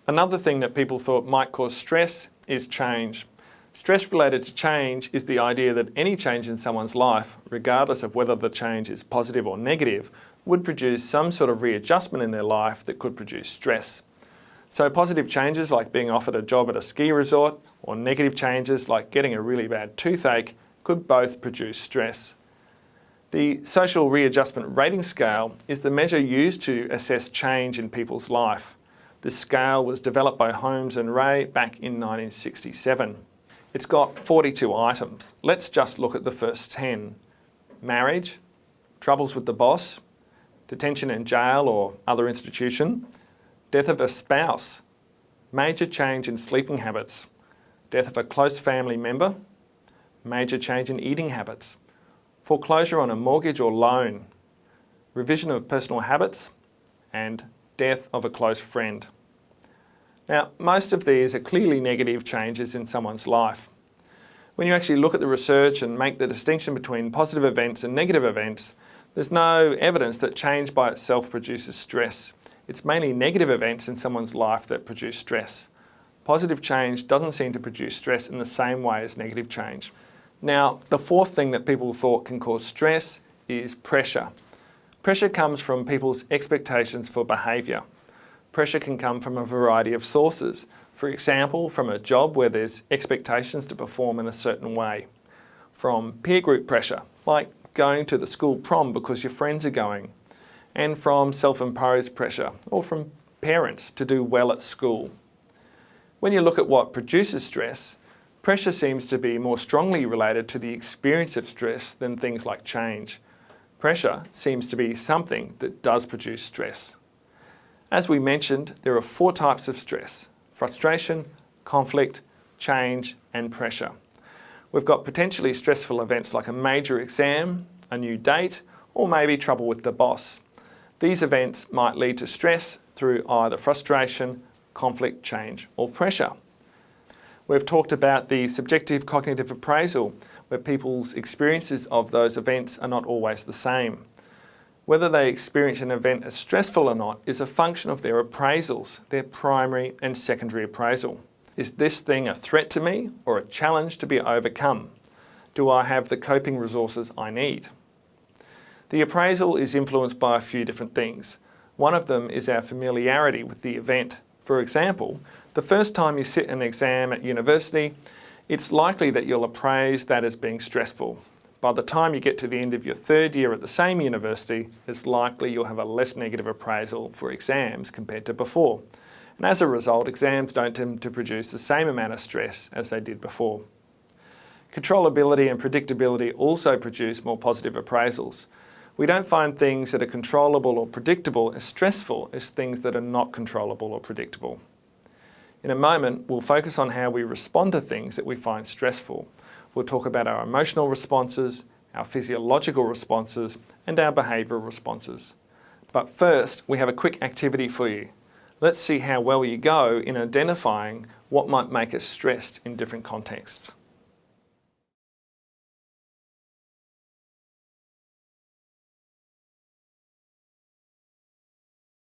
Another thing that people thought might cause stress is change. Stress related to change is the idea that any change in someone's life, regardless of whether the change is positive or negative, would produce some sort of readjustment in their life that could produce stress. So positive changes like being offered a job at a ski resort, or negative changes like getting a really bad toothache, could both produce stress. The Social Readjustment Rating Scale is the measure used to assess change in people's life. This scale was developed by Holmes and Ray back in 1967. It's got 42 items. Let's just look at the first 10. Marriage, troubles with the boss, detention in jail or other institution, death of a spouse, major change in sleeping habits, death of a close family member, major change in eating habits, foreclosure on a mortgage or loan, revision of personal habits, and death of a close friend. Now, most of these are clearly negative changes in someone's life. When you actually look at the research and make the distinction between positive events and negative events, there's no evidence that change by itself produces stress. It's mainly negative events in someone's life that produce stress. Positive change doesn't seem to produce stress in the same way as negative change. Now, the fourth thing that people thought can cause stress is pressure. Pressure comes from people's expectations for behaviour. Pressure can come from a variety of sources. For example, from a job where there's expectations to perform in a certain way. From peer group pressure, like going to the school prom because your friends are going. And from self-imposed pressure, or from parents to do well at school. When you look at what produces stress, pressure seems to be more strongly related to the experience of stress than things like change. Pressure seems to be something that does produce stress. As we mentioned, there are 4 types of stress: frustration, conflict, change, and pressure. We've got potentially stressful events like a major exam, a new date, or maybe trouble with the boss. These events might lead to stress through either frustration, conflict, change, or pressure. We've talked about the subjective cognitive appraisal, where people's experiences of those events are not always the same. Whether they experience an event as stressful or not is a function of their appraisals, their primary and secondary appraisal. Is this thing a threat to me or a challenge to be overcome? Do I have the coping resources I need? The appraisal is influenced by a few different things. One of them is our familiarity with the event. For example, the first time you sit an exam at university, it's likely that you'll appraise that as being stressful. By the time you get to the end of your 3rd year at the same university, it's likely you'll have a less negative appraisal for exams compared to before. And as a result, exams don't tend to produce the same amount of stress as they did before. Controllability and predictability also produce more positive appraisals. We don't find things that are controllable or predictable as stressful as things that are not controllable or predictable. In a moment, we'll focus on how we respond to things that we find stressful. We'll talk about our emotional responses, our physiological responses, and our behavioural responses. But first, we have a quick activity for you. Let's see how well you go in identifying what might make us stressed in different contexts.